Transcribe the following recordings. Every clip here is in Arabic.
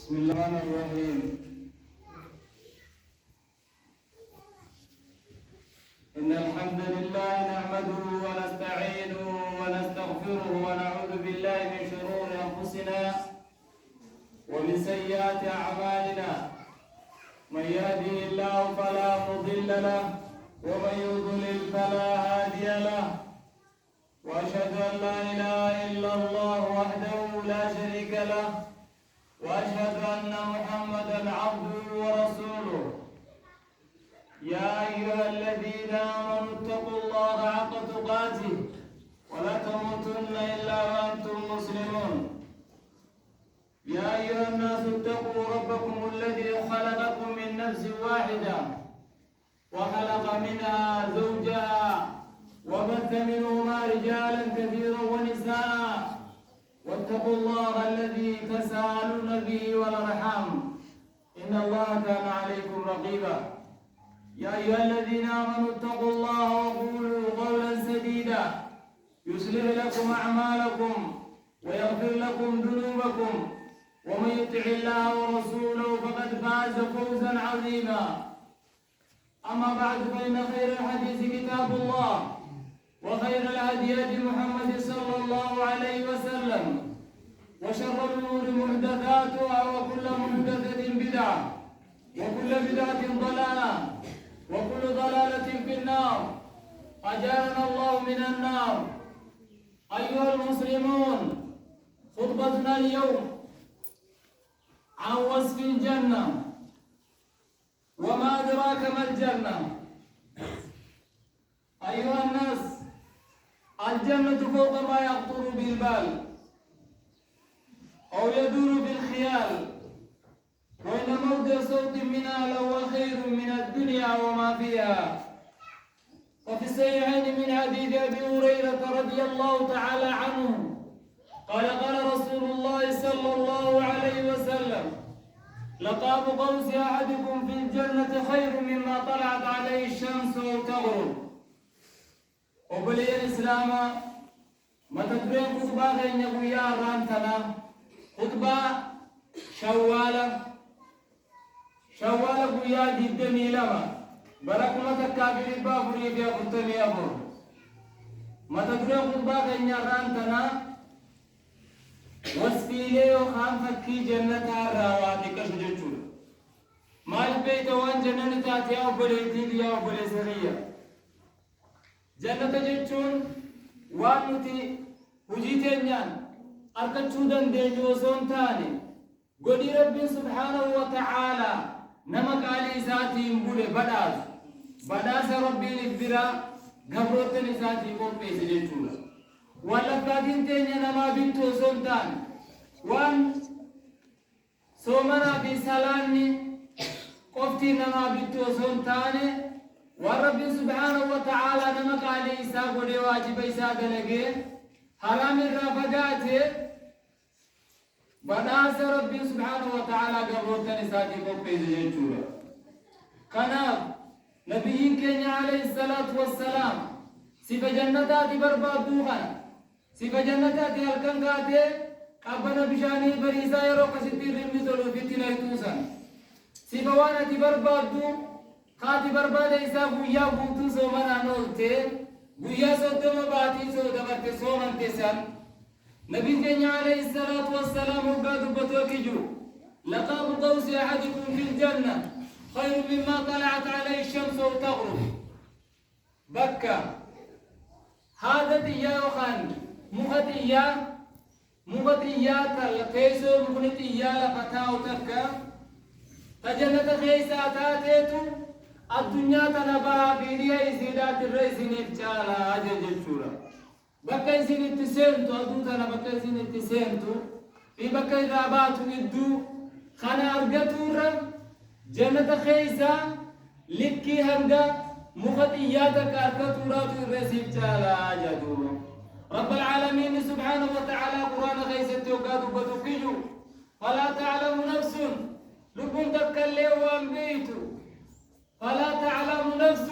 بسم الله الرحمن الرحيم. إن الحمد لله نحمده ونستعينه ونستغفره ونعوذ بالله من شرور أنفسنا ومن سيئات أعمالنا. من يهده الله فلا مضل له ومن يضلل فلا هادي له. وأشهد أن لا إله إلا الله وحده لا شريك له وأشهد أن محمدًا عبده ورسوله. يا أيها الذين آمنوا اتقوا الله حق تقاته ولا تموتن إلا وأنتم مسلمون. يا أيها الناس اتقوا ربكم الذي خلقكم من نفس واحدة وخلق منها زوجها وبث منهما رجالا كثيرا ونساء. واتقوا الله الذي تساءلون به والأرحام إن الله كان عليكم رقيبا. يا أيها الذين آمنوا اتقوا الله وقولوا قولا سديدا يصلح لكم أعمالكم ويغفر لكم ذنوبكم ومن يطع الله ورسوله فقد فاز فوزا عظيما. أما بعد فإن خير الحديث كتاب الله وخير الهدي هدي محمد صلى الله عليه وسلم وشر الأمور محدثاتها وكل محدثة بدعة وكل بدعة ضلالة وكل ضلالة في النار. أجارنا الله من النار. أيها المسلمون، خطبتنا اليوم عن وصف الجنة. وما أدراك ما الجنة؟ أيها الناس، الجنة فوق ما يخطر بالبال أو يدور بالخيال، وإن موضع صوت منها لهو خير من الدنيا وما فيها. وفي الصحيحين من حديث أبي هريرة رضي الله تعالى عنه قال قال رسول الله صلى الله عليه وسلم: لقاب قوس أحدكم في الجنة خير مما طلعت عليه الشمس أو تغرب. وبلي الإسلام ما تدرين خطبة غين يا رانتنا خطبة شوالة قويا جدا لما بركما تكابر بافري بيا قرطمي أبور. ما تدرين خطبة غين يا رانتنا وسفيلي وخام فكي جنة الراواتي كشججول مال بيت وان جنة تاتي أو بليتي دي أو بليسرية. جنة جتون وانتي وجيتنيان أركتشودن ديجوسون تاني قولي ربي سبحانه وتعالى نمك علي ساتي مبولي بداس ربي لفرا قبروتني ساتي قوبي سجتولا ولكاتين تيني نما بنتو سلطان وان سومنا بسلاني قفتي نما بنتو سلطاني ورب سبحانه وتعالى نمك علي إساق ودي واجب إساق لغي حرام الرافقاتي بداس ربي سبحانه وتعالى قبروتني ساتي قوبي سجتولا. كناب نبيين كينيا عليه الصلاة والسلام سيف جنتاتي بربادوها سيف جنتاتي الكنغاتي أبنا بشاني بريسا يروك ستير رمي تلو فتنا يتوسا سيف وانا بربادو خاتي بربادة إسا بويا بوتو سومنا نولتي بويا سودما باتي سودمت سومن تسان. نبي كينيا عليه الصلاة والسلام وقادوا بتوكجو لقاب قوس أحدكم في الجنة خير مما طلعت عليه الشمس وتغرب. بكة هذا ديا وخان مغتيا كالكيسو مغنتيا لفتاو تكا تجنة خيسا تاتيتو الدنيا تنبا بيديا يسيدات الرئيس نفجالا عجل جلشورا. بكا يسين اتسينتو أدوتنا بكا يسين اتسينتو في بكا إذاباتو يدو خانا أرقاتورا جنة خيسا لكي هنگا مخطياتك أركتورات الرسيب تعالى جدورا. رب العالمين سبحانه وتعالى قرآن غيثت وقاد بتوكيجو فلا تعلم نفس لكم تتكلم وانبيتو فلا تعلم نفس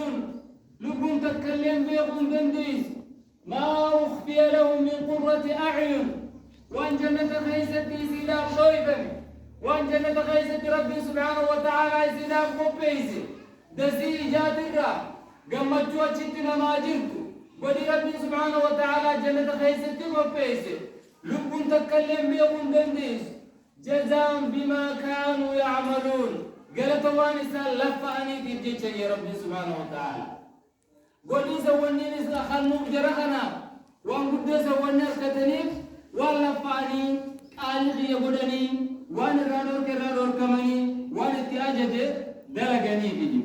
لكم تتكلم بيقوم بنديس ما أخفي له من قرة أعين وأن جنة غيثت سيدا طيبا وان جنة خيسة ربي سبحانه وتعالى يسيداف قبيسي دسي إجاد الرا قمت جواتشتنا ما جرتو ودي ربي سبحانه وتعالى جنة خيسة قبيسي لبن تكلم بيقون دنديش جزاء بما كانوا يعملون قالت وانسا لفعني تبجيش يا ربي سبحانه وتعالى قولي زواني نسا خلنوك جرخنا وان قد زواني الكتنيك وان لفعني آلغي يقولني وان الرادور كماني وان اتياجة دلقني بجي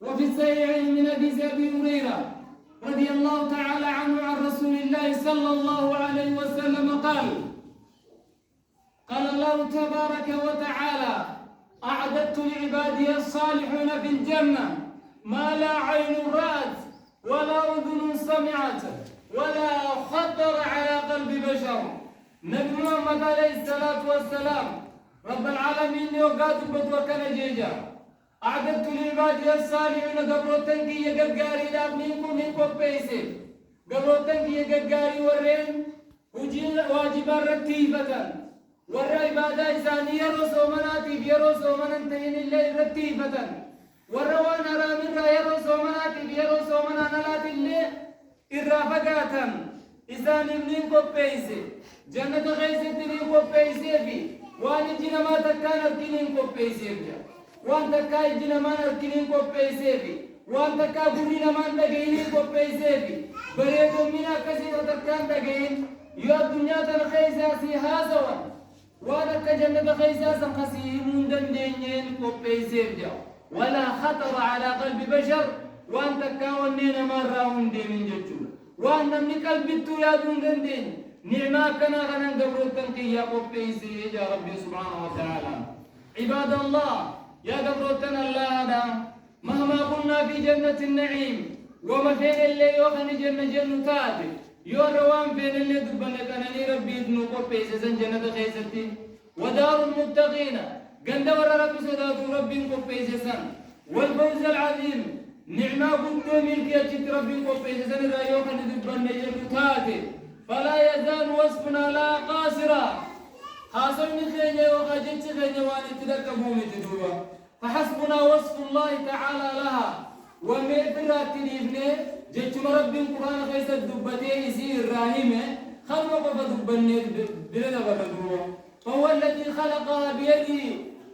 وفي الصحيحين من حديث أبي هريرة رضي الله تعالى عنه عن رسول الله صلى الله عليه وسلم قال الله تبارك وتعالى أعددت لعبادي الصالحون في الجنة ما لا عين رأت ولا أذن سمعت ولا خطر على قلب بشر نبي محمد عليه الصلاة والسلام رب العالمين يوقات بطوكنا جيجا أعددت لعبادي الصالحين قبروتن كي يقرقاري لابنينكم هنكو بيسي قبروتن كي يقرقاري ورين واجبا رتيبة ورى عبادة إساني يرو سومناتي بيرو سومنانتين اللي رتيبة ورى وانا رامن را يرو سومناتي بيرو سومنانالات اللي إرافقاتا إساني منينكو بيسي جنة غيسي تنينكو بيسي بي وان جنا ما تكان الكنين كوبيسي بيا وان تكاي جنا ما الكنين كوبيسي بي وان تكا بورينا ما تجين كوبيسي بي بريدو منا كثير تكان تجين يا الدنيا تنخيسا سي هازوا وانا كجنة خيسا سنخسيمون دندين كوبيسي بيا ولا خطر على قلب بشر وان تكا ونينا ما راون دي من جتشو وان نمني قلبتو يا دندين نعما كنا غنان قبرو التنقية قبيسي يا ربي سبحانه وتعالى عباد الله يا قبرو تن الله هذا مهما كنا في جنة النعيم وما فين اللي يوخن جنة تاتي يو روان فين اللي دبنا كناني ربي ابنو قبيسي سن جنة خيستي ودار المتقين قند ورى ربي صداتو ربي قبيسي سن والفوز العظيم نعما كنتو ملك يجد ربي قبيسي سن إذا يوخن دبنا جنة تاتي فلا يزال وصفنا لا قاصرا حاصلني خيني وخجلت خيني واني تدكبوا متدوا فحسبنا وصف الله تعالى لها ومئفرات تنيبني جيت مرب القرآن خيس الدبتي يسير الراهمة خلق فدبني بلنا بردوا فهو الذي خلقها بيده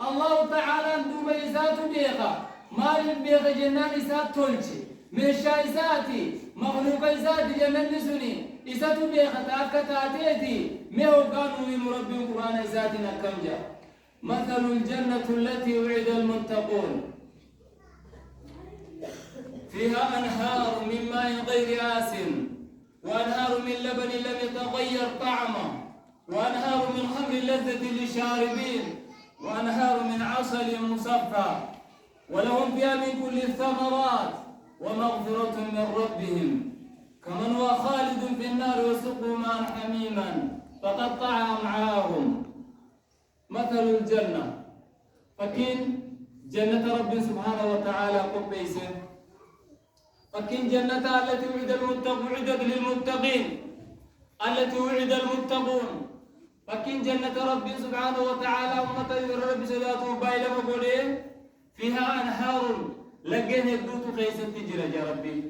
الله تعالى اندوم يسات بيخا مال بيخ جنان يسات تولشي من الشايساتي مخلوق يسات جنان نسوني إساتو بيختا كتاتيتي ميهو كانوا من رب القرآن إساتنا كم جاء مثل الجنة التي وعد المتقون فيها أنهار من ماء غير آسن وأنهار من لبن لم يتغير طعمه وأنهار من خمر لذة للشاربين وأنهار من عسل مصفى ولهم فيها من كل الثمرات ومغفرة من ربهم كمن هو خالد في النار وسقوا ماء حميما فقطع أمعاءهم مثل الجنة فكين جنة رب سبحانه وتعالى قبيسه فكين جنة التي وعدت للمتقين التي وعد المتقون فكين جنة رب سبحانه وتعالى أمة رب سلاته بايلة مقولين فيها أنهار لقين يدوت خيسة تجرى يا ربي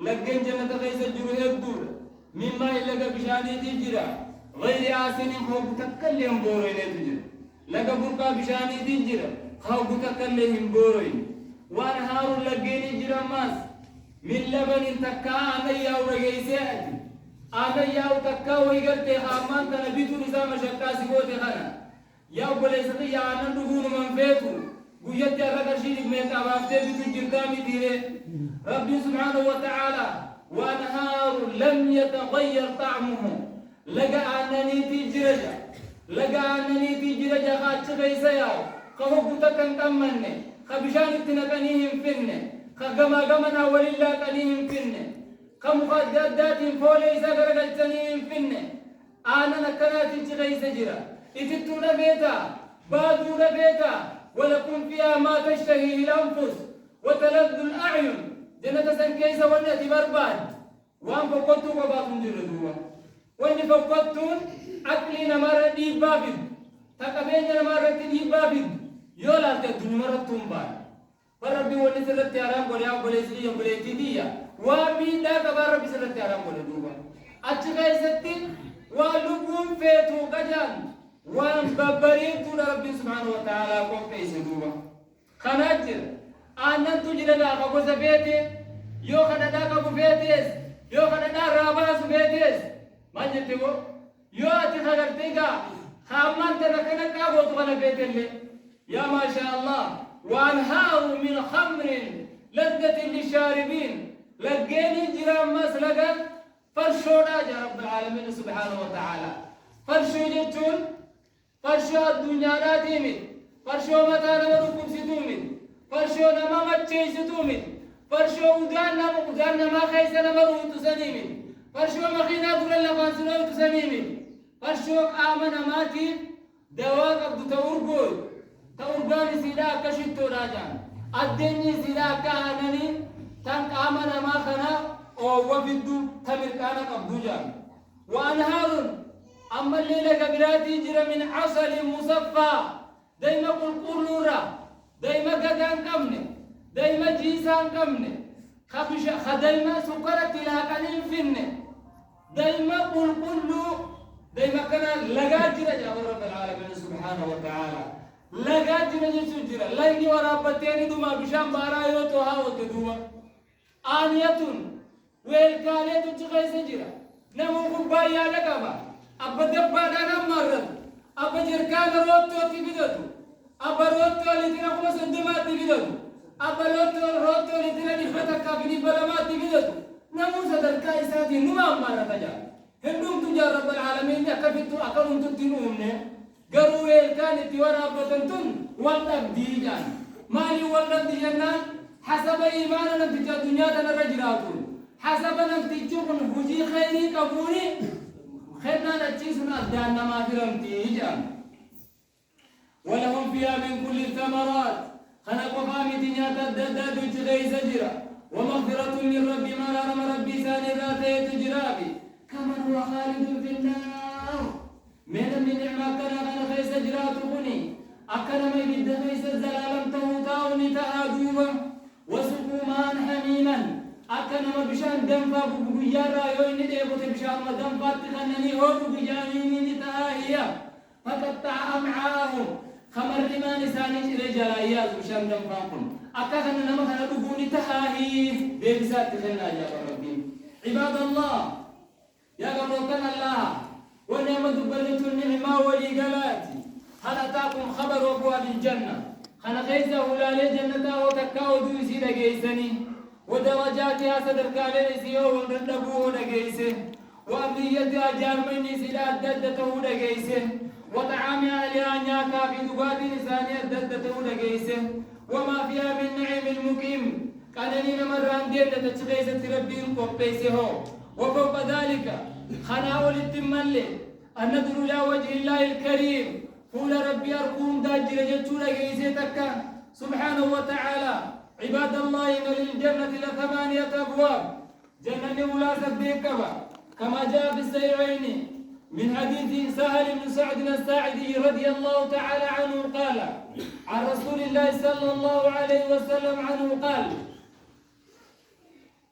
لقين جنة خيسة جروه يدور مما يلقى بشاني تجرى غير آسن خوب تكلم بورين تجرى لقى برقى بشاني تجرى خوب تكلم بورين وأنهار لقين يجرى ماس من لبن تكا أنا ياو رجيسات أنا ياو تكا ويقلتي خامان تنبيتو نساء مشكاسي قوتي خانا ياو بليسقي يا أنا نقول من فيتو قويت يا رجل شيء من أبافتي بيتو جردامي تيري ربي سبحانه وتعالى وأنهار لم يتغير طعمه لقى أنني تجرجة خاتش غيسياو خهو تكن تمني خبشان التنقنيهم فني خقما ولله قنيهم فني خمخددات فوليسا غرقلتنيهم فني أنا نكرات غيس جرا إتتون بيتا بادون بيتا ولكم فيها ما تشتهي الأنفس وتلذ الأعين جنة سنكيسة ونأتي برباد وان فقدتوا وباطن جردوا وان فقدتون أكلنا مرة دي بابد تكبين لما رتني بابد يولا تدني مرتهم بان فربي ولي سرت يارام قولي أو قولي سري أو قولي تديا وامين دا كبار ربي سرت يارام قولي دوبا أشكاي ستين ولقوم فيتو كجان وان ببرين تون ربي سبحانه وتعالى قوم فيس دوبا خناجر أنا تجد دا كبو سبيتي يو خنا دا كبو فيتيس يو خنا دا راباس فيتيس ما جتبو يو أتي خغرتيغا خامان تركنا كابو تغنى فيتي يا ما شاء الله وأنهار من خمر لذة للشاربين لقيني جرام مسلقا فرشونا يا رب العالمين سبحانه وتعالى فرشو جتون فرشو الدنيا لا تيمد فرشو متى نمركم ستومد فرشو نما متشي ستومد فرشو ودان نما خيس نمرو تسنيمد فرشو مخينا قول الله فانسنو تسنيمد فرشو آمن ماتي دواء قد تورقود تورقاني سيدا كشتو راجان الدنيا سيدا كهانني تنك آمن ما خنا أو وفدو تمر كان قبضوجا وأنهار أما الليلة كبيراتي جرى من عسل مصفى دايما قل قرورا دايما قدان كمني دايما جيسان كمني خدايما سكرت لاكنين فيني دايما قل قلو دايما كان لقات جرى رب العالمين سبحانه وتعالى لقات جرى لايني ورابتيني دوما بشام بارايو توها وتدوما آنية ويلكالية تغيث جرى نمو كبايا لكما أبا دبانا مرد أبا جركان روتو تبدتو أبا روتو لتنا خمس الدماء تبدتو أبا روتو لتنا نخبتك في بلمات تبدتو نمو صدر كايساتي نما مرد جا هندوم تجار رب العالمين يكفتو أكلهم تبتنوهم قروا ويلكالي تيورا بطنتن والأبدي جان مالي والأبدي جنان حسب إيماننا في الدنيا تنرجلاتون حسب نفتيجون هجي خيري قبولي خيرنا نتشيسنا الدانا ما فرمتي جان ولهم فيها من كل الثمرات خلقوا فامي دنيا تددد وجغي سجرا ومغفرة من ربي ما لرم ربي ساني ذاتي تجرابي كمن هو خالد في النار من نعمة كان خيس سجرات غني أكرم بيد خيس الزلالم تهوتاوني تهادوبا وسقوا ماء حميما أكنما بشان دنفا بوغيارا يوين ديبوت بشان ما دنفا تخنني هو بوغياني نتاهيا فقطع أمعاهم خمر لما نساني رجال اياز بشان دنفاكم أكاكنا نما خنا دغوني تهاهي بيبسات تخنا يا ربي عباد الله يا قبركن الله ونعمة بلت النعمة ولي قلاتي هل أتاكم خبر أبواب الجنة خنا خيزة ولا لجنة وتكاو دوسي دقيسني ودرجاتها صدر كالين سيو وندبوه دقيسه وأبنيتها جارميني سلا ددته دقيسه وطعام أهلها نياكا في دقات لسانية ددته دقيسه وما فيها من نعيم المقيم كانني نمران دين تتشغيسة ربين قبيسه وفوق ذلك خناول التمالي أن ندر إلى وجه الله الكريم قول ربي أرقوم داجر جتشو دقيسه سبحانه وتعالى عباد الله إن للجنة لثمانية أبواب جنة ولا سبيكبا كما جاء في السيعين من حديث سهل بن سعد الساعدي رضي الله تعالى عنه قال عن رسول الله صلى الله عليه وسلم عنه قال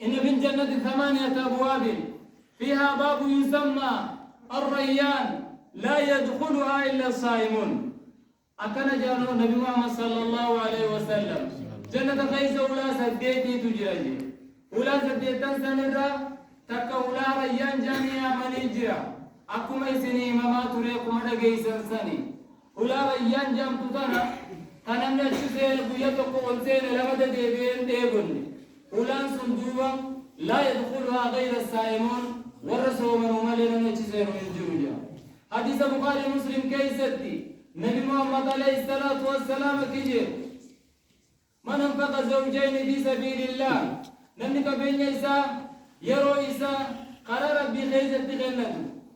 إن في الجنة 8 أبواب فيها باب يسمى الريان لا يدخلها إلا الصائمون أكن جانو نبي محمد صلى الله عليه وسلم جنة خيس ولا سديتي تجري ولا سديتن سنرا تك ولا ريان جميع من يجرا أكما يسني ما تريكم دغيسن سني ولا ريان جام تطنا كانم نشسل بيتو قولسين لمد ديبين ديبن ولا صندوق لا يدخلها غير الصائمون ورسول من ملنا نشسل من جوجا حديث البخاري مسلم كيستي نبي محمد عليه الصلاة والسلام كجير من انفق زوجين في سبيل الله نمك بين إساء يرو إساء قال ربي خيزت جنة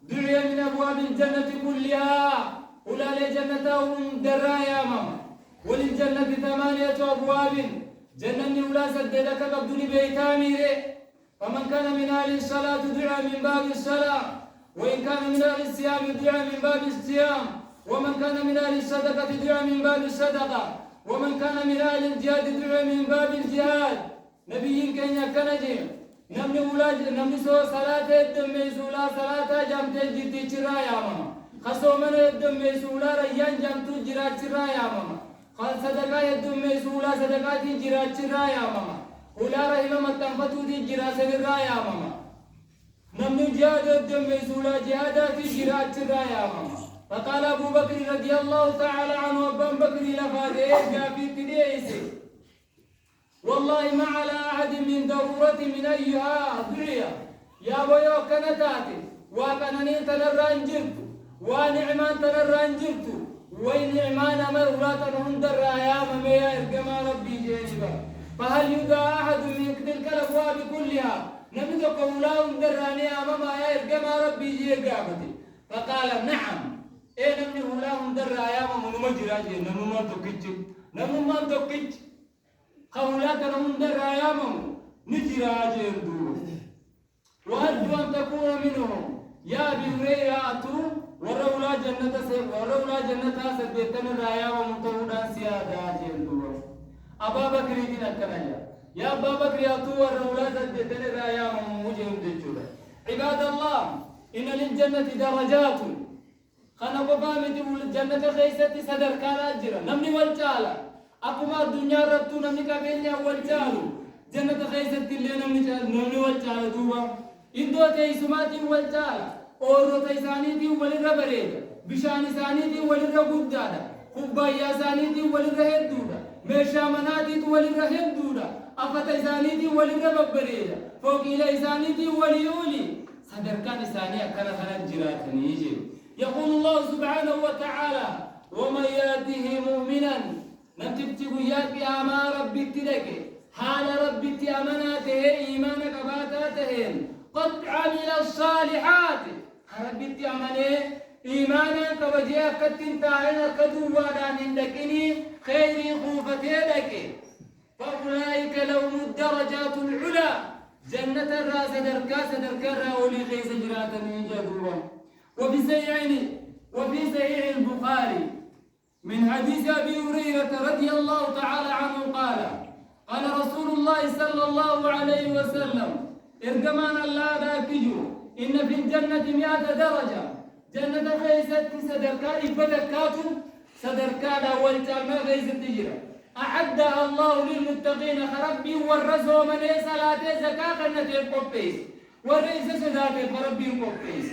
دعي من أبواب الجنة كلها ولا لجنة درايا ماما وللجنة 8 أبواب جنة ولا سددك قبضني بيتاميري فمن كان من أهل الصلاة دعا من باب الصلاة وإن كان من أهل الصيام دعا من باب الصيام ومن كان من أهل الصدقة دعا من باب الصدقة ومن كان من أهل الجهاد دعا من باب الجهاد نبي كان كنجي نمني ولاد نمني سو صلاة الدم سولا صلاة جامت جدي چرا يا ماما خسو من الدم سولا ريان جامت جرا چرا يا ماما خال صدقة الدم سولا صدقة جرا چرا يا ماما ولا رحمة متنفتو دي جرا سرا يا ماما نمني جهاد الدم سولا جهادات جرا چرا يا ماما فقال أبو بكر رضي الله تعالى عنه وابن بكر لفاده في تديسي والله ما على أحد من ضرورة من أيها ذرية يا بيو كنتاتي وكنني تنرانجرت ونعمان تنرانجرت ونعمان مرات هندر يا مميا إرقما ربي جيبا فهل يدعى أحد من تلك الأبواب كلها نبي قولا هندراني أماما يا إرقما ربي جيبا فقال نعم إيه نمني هلا هندر يا ماما نمجراجي نمما تكتش نمما تكتش قولات هندر يا ماما نجراجي ندور وأرجو أن تكون منهم يا أبي هريرة أتو ورولا جنة سيف ورولا جنة سبيتنا رايا ومتودا سيادا ندور أبا بكر دين الكنايا يا أبا بكر أتو ورولا سبيتنا رايا وموجهم دجورا عباد الله إن للجنة درجات خنا بفامي تقول الجنة خيستي صدر كالا جرا نمني والجالة أكما الدنيا ربطو نمني كابيني والجالو جنة خيستي اللي نمني والجالة دوبا إندو تيسماتي والجالة أورو تيسانيتي وللربريد بشاني سانيتي وللربودادا خبايا سانيتي وللرهدودا ميشا مناتي وللرهدودا أفتي سانيتي وللربريد فوقي ليسانيتي وليولي صدر كان سانية كان خنا جراتني يجي يقول الله سبحانه وتعالى ومن يأته مؤمنا نمتبتغ ياك أما ربي تلك حال ربي أمناته إيمانك باتاته قد عمل الصالحات ربي أمنه إيمانك وجهك تنتعين كدوانا عندكني خير خوفتك فأولئك لهم الدرجات العلى جنة الراس دركا راولي خيس جراتا من جدوة وفي صحيح البخاري من حديث أبي هريرة رضي الله تعالى عنه قال رسول الله صلى الله عليه وسلم إرجمان الله ذاكجو إن في الجنة 100 درجة جنة خيست صدركا إبتكات صدركا أول ما خيست تجرى أعدها الله للمتقين خربي والرزو من صلاة زكاة قنة القبيس وليس صلاة خربي القبيس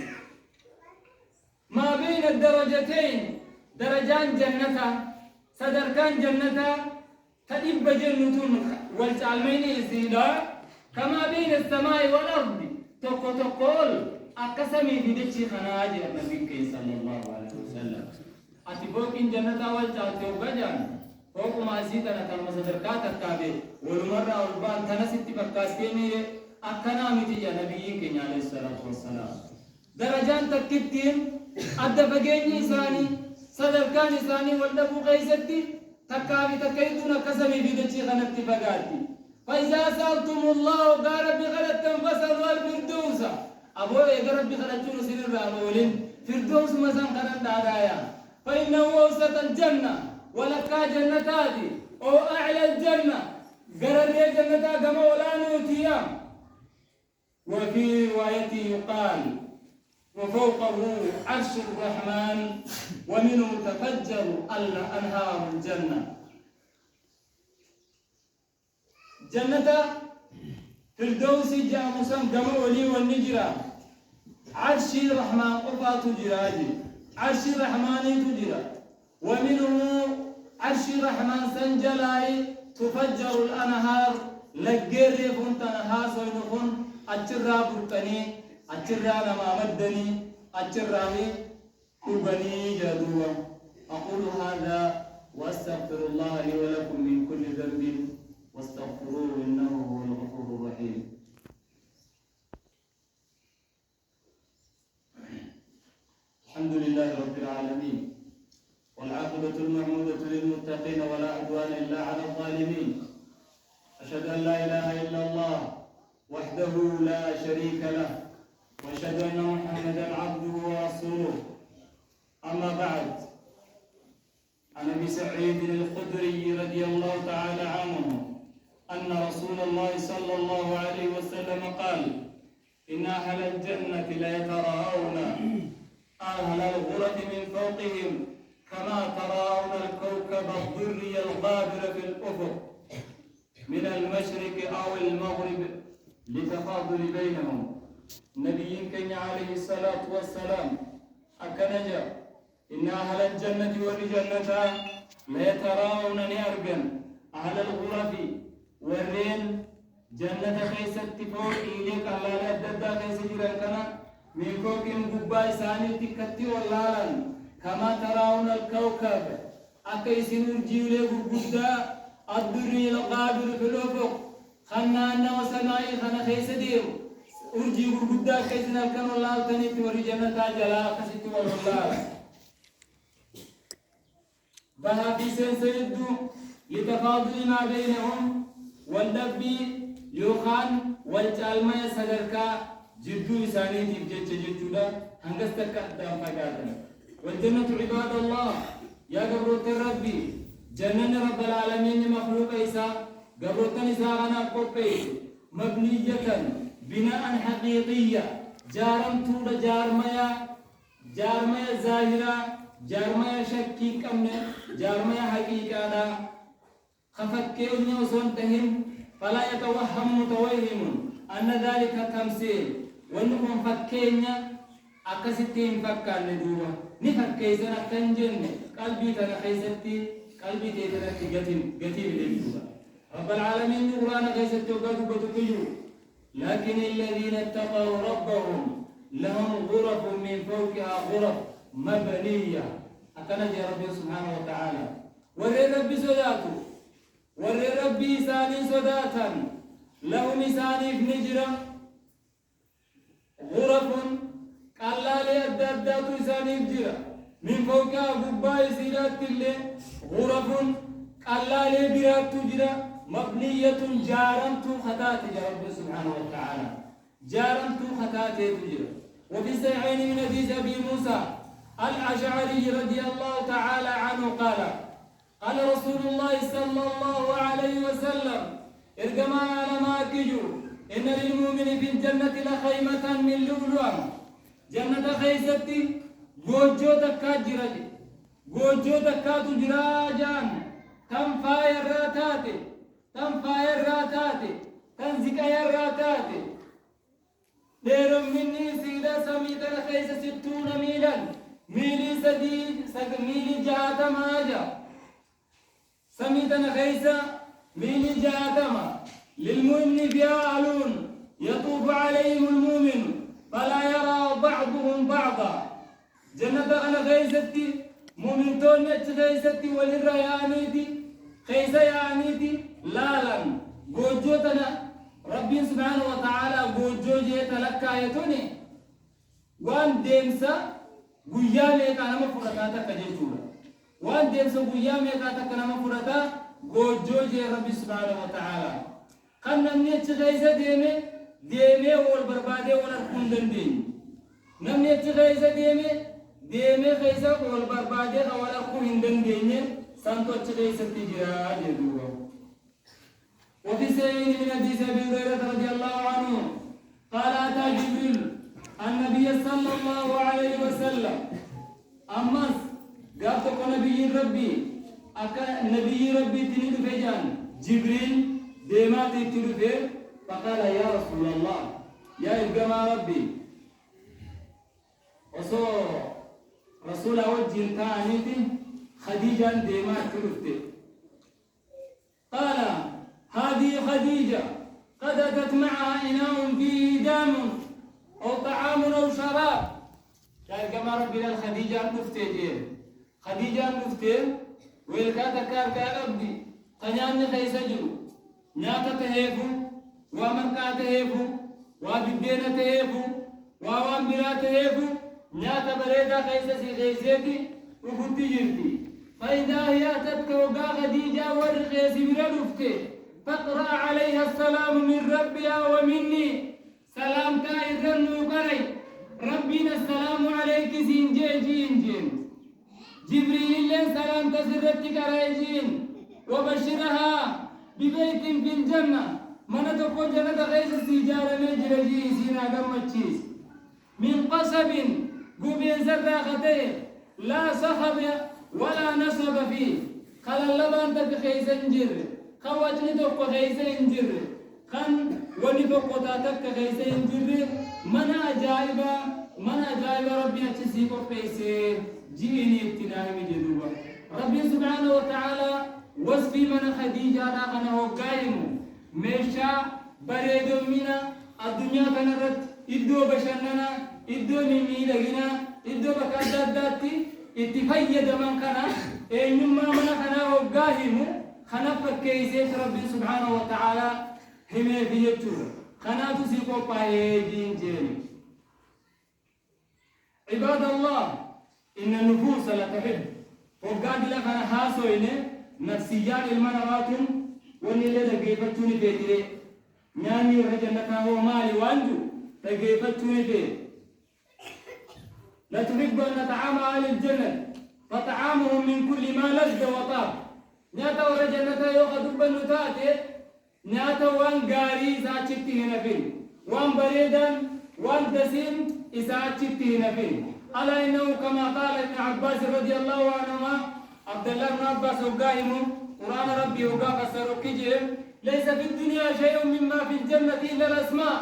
ما بين الدرجتين درجان جنة صدركان جنة تدب جنة والعلمين إزيدا كما بين السماء والأرض تقول أقسمي بدتشي خناجي النبي صلى الله عليه وسلم أتبوك إن جنة والعلمين وبجان فوق ما زيدنا كما صدركات التابع والمرة والبان تنسيت بكاسكيني أكنا متي يا نبيك عليه الصلاة والسلام درجان تكتين أدى بجيني إساني صدر كان إساني والدبو قيستي تكابي تكيدون كسمي بدتشي غنبت بقاتي فإذا سألتم الله قال بغلط تنفسر والفردوس أبو يقرب بغلطون سنر الأولين فردوس مسان قرن دارايا فإنه أوسط الجنة ولكا جنتاتي أو أعلى الجنة قرر جنتا كما ولا نوتيا وفي رواية يقال وفوقه عرش الرحمن ومنه تفجر أنهار الجنة جنة فردوس جاء مسام كما ولي والنجرة عرش الرحمن قفا تجراجي عرش الرحمن تجرى ومنه عرش الرحمن سنجلاي تفجر الأنهار لقير يكون تنهار سينكون أجرى برتني أجرى لما مدني أجرى أبني جدوة أقول هذا وأستغفر الله لي ولكم من كل ذنب واستغفروه إنه هو الغفور الرحيم الحمد لله رب العالمين والعاقبة المحمودة للمتقين ولا عدوان إلا على الظالمين أشهد أن لا إله إلا الله وحده لا شريك له وأشهد أن محمدا عبده ورسوله أما بعد الخدري رضي الله تعالى عنه أن رسول الله صلى الله عليه وسلم قال إن أهل الجنة ليتراءون أهل الغرف من فوقهم كما تراءون الكوكب الضري الغابر في الأفق من المشرق أو المغرب لتفاضل بينهم. نبي كان عليه الصلاة والسلام أكنجا إن أهل الجنة والجنة ليتراءون نيرجا أهل الغرف والرين جنة خيست فوق إليك الله لأددا خيس جيران كنا من فوق قبا إساني تكتي واللالا كما تراون الكوكب أكيسين الجيولي قبدا الدري القابل في الأفق خنانا وسمائي خنا خيس ديو أرجي قبدا كيسين الكن والله تنيت ورجنة جلا خسيت واللالا بها في سنسيدو لتفاضل ما بينهم والنبي يوخان والجالما سدركا جدو إساني تبجج جدودا هنگستك دام فقاتنا والجنة عباد الله يا قبروت ربي جنن رب العالمين مخلوق إيسا قبروت نساء غنا قبي مبنية بناء حقيقية جارمتو جارميا ظاهرة جارميا شكي كمنا جارميا حقيقة خفكيون وسنتهم فلا يتوهم متوهم أن ذلك تمثيل وأنهم فكينا أكستين فكان ندوما نفكيسنا تنجن قلبي تنخيستي قلبي تنخي قتيب للدوما رب العالمين قرآن خيستي وقالوا بتقيو لكن الذين اتقوا ربهم لهم غرف من فوقها غرف مبنية أكنجي ربي سبحانه وتعالى وري ربي صداته وري ربي إساني صداتا لهم إساني بنجرة غرف قال لي الدردات إساني بجرة من فوقها قباء سيرات اللي غرف قال لي برات تجرة مبنية جارمت خطات رب سبحانه وتعالى جارمت خطات تجرة وفي سيعين من حديث أبي موسى الأشعري رضي الله تعالى عنه قال رسول الله صلى الله عليه وسلم ارجما على ما كجو إن للمؤمن في الجنة لخيمة من لؤلؤ جنة خيستي جوجو تكاجرة جوجو تكاتو جراجان تنفاير راتاتي تنزكاير راتاتي ديرم مني سيدا سميت لخيس 60 ميلا ميلي سديد ميلي جاتا ماجا سميتنا خيسا ميلي جاتما للمؤمن فيعلون يطوف عليهم المؤمن فلا يرى بعضهم بعضا جنة أنا خيستي مؤمن تونيت خيستي وللريانيتي خيسا يانيتي لالا قوجوتنا ربي سبحانه وتعالى قوجو جيت لك آيتوني وان ديمسا قيامي كان مفرطاتا كجيتولا وان ديمسا قيامي كان مفرطا قوجو جي ربي سبحانه وتعالى كان نمنيت خيسا ديمي والبربادي والاركندن دين نمنيت خيسا ديمي خيسا والبربادي والاركندن دين سانتو خيسا تجرا جدولا وفي سيئين من حديث أبي هريرة رضي الله عنه قال أتى جبريل النبي صلى الله عليه وسلم أمس قالت نبي ربي نبي ربي تنيد فيجان جبريل ديمات تنيد فقال يا رسول الله يا إبقى ربي رسول أوجه تانيتي خديجة ديمات تنيد قال هذه خديجة قد أتت معها إناء فيه دام أو طعام أو شراب قال كما ربي للخديجة نفتين خديجة نفتين ويلكاتا كاركا أبدي تنيان خيسجلو نياتا تهيفو ومنكا تهيفو وبدينا تهيفو ووامبرا تهيفو نياتا بريدا خيسسي خيسيتي وفتي جرتي فإذا هي أتتك وقا خديجة ورخيسي برا نفتين فاقرأ عليها السلام من ربها ومني سلام كائر وقري ربنا السلام عليك سنجين جبريل اللي سلام تسرتك رايجين وبشرها ببيت في الجنة من تكون جنة غيث سيجارة نجر جيسنا قمتشيس من قصب قبين زراختين لا صخب ولا نصب فيه خل اللبان تبخيس انجر خواتني توقع خيس انجر خن ولي توقع تاتك خيس انجر من أجائب ربنا تسيق فيسير جيني ابتناء مجدوبة ربي سبحانه وتعالى وصفي من خديجة راقنا وقائم ميشا بريدو منا الدنيا كنرت إدو بشننا إدو مميلغنا إدو بكاداتي اتفيد من كنا إنما من كنا وقائم خنف كيسيش ربي سبحانه وتعالى همي في يتور خنا تسيق فايدين جيني عباد الله إن النفوس لا تحب وقاد لك أنا حاسوين نفسيان المنواتهم وإن اللي تقيفتوني بيتي نامي رجلك هو مالي وانجو تقيفتوني بيتي لا تحب أن نطعام أهل الجنة فطعامهم من كل ما لذ وطاب ناتا ورجلك يوغد بنتاتي ناتا وان قاري ساتشتي هنا فين وان بريدا وان دسين إساتشتي هنا فين ألا إنه كما قال ابن عباس رضي الله عنهما عبد الله بن عباس وقائم قرآن ربي وقاف سرقجهم ليس في الدنيا شيء مما في الجنة إلا الأسماء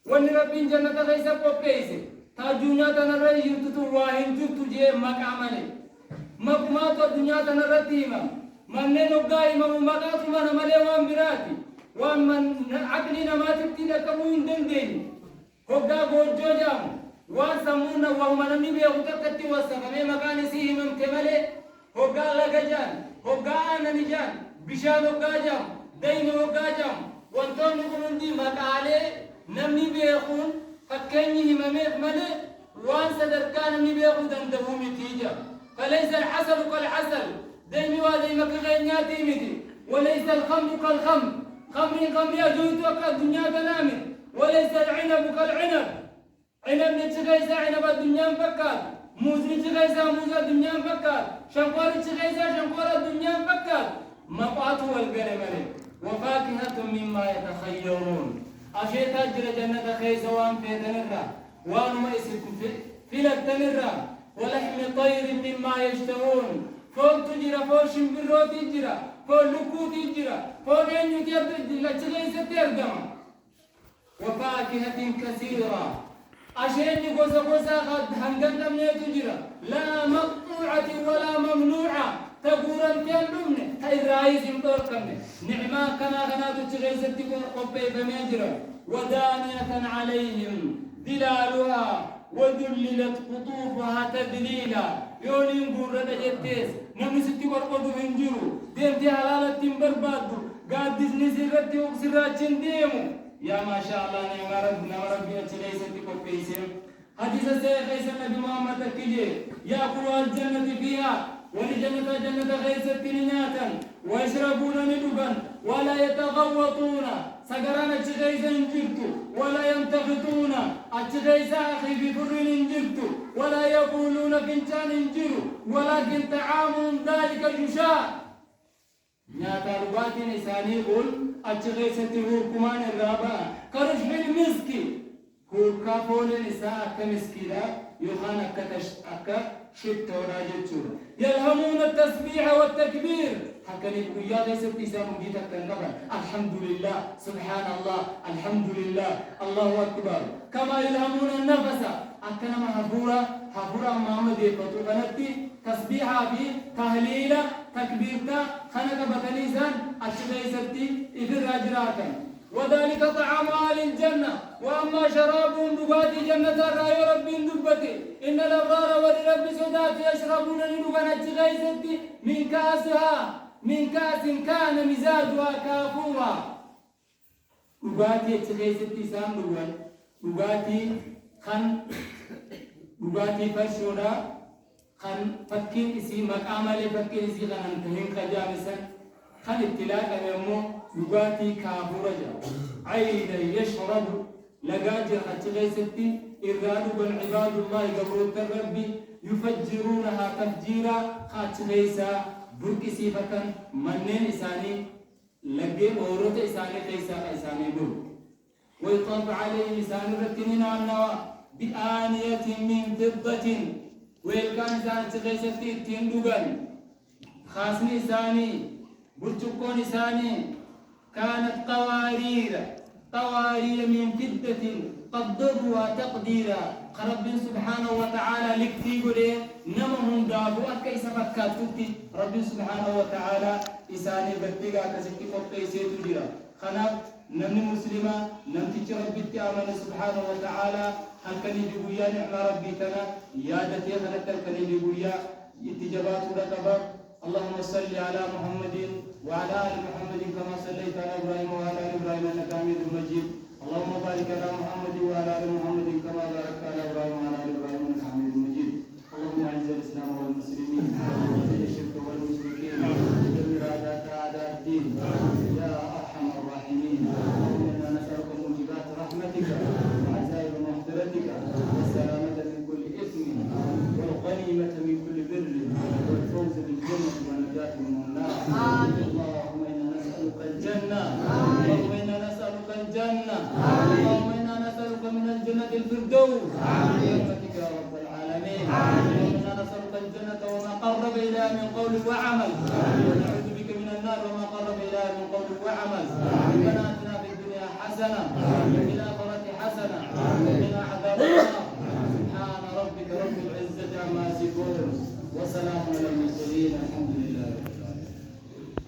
وأن ربي الجنة ليس بوكيس تاجونا تنرى يرتو واهن جبتو جيه مكامني مقمات الدنيا تنرى تيما من نقائم ومقات من ملي وان براتي ومن عقلنا ما تبتدى كمون دندين هقا قوجو جام واسمونا وهم نبي وتكتي وسفمي مكان سيه من كمله هقا لغجان هقا أنا نجان بشان هقا جام دين هقا جام وانتون نقولون دي مكالي نمني بيخون فكيني همميخ ملي وان صدر كان نبي يخون دندهم تيجا فليس الحسل كالحسل دين وادي مكغينياتي مدي وليس الخمر كالخمر خمر يجوز وكا الدنيا تنامي وليس العنب كالعنب عنب نتشغيسا عنب الدنيا مفكر موز نتشغيسا موز الدنيا مفكر شنقور نتشغيسا شنقور الدنيا مفكر مقاط والقلمري وفاكهة مما يتخيرون أشيء تجر جنة خيسا وان في تنرى وان ما يسكن في لك تنرى ولحم طير مما يشتهون فوق تجرى فوق شمبرو تجرى فوق لكو تجرى فوق ينجو تجرى تردم وفاكهة كثيرة أشياء قوسا قد هنقل من تجرى لا مقطوعة ولا ممنوعة تقورا كاللمن هاي رئيس مطوركم نعما كما غنات تجرى ستكون قبي فمجرى ودانية عليهم ظلالها وذللت قطوفها تذليلا يولين قرر جتيس نمي ستي قرقدو هنجرو ديمتي حلالة تنبربادو قاد دزني سرتي وقسراتشن ديمو يا ما شاء الله نعم ربي أتلي ستي قبيسم حديث السيخ عيسى النبي محمد الكجي يأكلوا الجنة فيها ولجنة جنة غيثة نياتا ويشربون ندبا ولا يتغوطون سقران أتشغيزا انجبتو ولا يمتغطون أتشغيزا أخي بفر انجبتو ولا يقولون فنشان انجرو ولكن طعامهم ذلك الجشاء نياتا ربات نساني قول أتشغيزة هوركمان الرابع كرشح المسكي هوركا فول نساء كمسكيلا يخان أكا شت وراجتشور يلهمون التسبيح والتكبير حكني بقيا ليس ابتسام جيتك النبر الحمد لله سبحان الله الحمد لله الله أكبر كما يلهمون النفس أكنا محفورة محمد يفتو بنتي تسبيحا في تهليلا تكبيرتا خنق بكنيسان أشبيستي إذن راجراتا وذلك طعام أهل الجنة وأما شرابهم دباتي جنة الرأي رب دبتي إن الأبرار ولرب سدات يشربون ندبنا تغيثتي من كاس كان مزاجها كافورا دباتي تغيثتي سام دباتي خن دباتي فرشودا خن فكين إسي مقام لي فكين إسي خن انتهين خجامسا خن ابتلاك يمو دباتي كافورا عينا يشرب لقاجر أتغيثتي إرادوا بالعباد الله قبروت الرب يفجرونها تفجيرا خاتغيسا بركي سيفة منين إساني لقين وروت إساني كيسا إساني برك ويطاف عليه إساني ركنين عنوا بآنية من فضة ويلكان إسان تغيستي تندوغن خاصني إساني برتكون إساني كانت قوارير من فضة قدرها تقديرا رب سبحانه وتعالى لكتيبه نمهم دابوا كيس فكاتوتي رب سبحانه وتعالى إساني بتيجا كسكي فوقي سيتو ديرا خناب نمني مسلمة نمتي ربي تأمن سبحانه وتعالى هل كان يجبويا نعم ربي تنا يادتي هل كان يجبويا اتجابات ورقبات اللهم صل على محمد وعلى آل محمد كما صليت على إبراهيم وعلى آل إبراهيم إنك حميد مجيد اللهم بارك على محمد وعلى آل محمد كما باركت على إبراهيم وعلى آل إبراهيم إنك حميد مجيد اللهم أعز الإسلام والمسلمين وأذل الشرك والمشركين ودمر أعداء الدين يا أرحم الراحمين اللهم إنا نسألك موجبات رحمتك وعزائم مغفرتك والسلامة من كل إثم والغنيمة من كل بر والفوز بالجنة والنجاة من النار اللهم إنا نسألك الجنة اللهم إنا نسألك الجنة اللهم إنا نسألك من الجنة الفردوس برحمتك يا رب العالمين اللهم إنا نسألك الجنة وما قرب إليها من قول وعمل ونعوذ بك من النار وما قرب إليها من قول وعمل ربنا آتنا في الدنيا حسنة وفي الآخرة حسنة وقنا عذاب النار سبحان ربك رب العزة عما يصفون وسلام على المرسلين الحمد لله.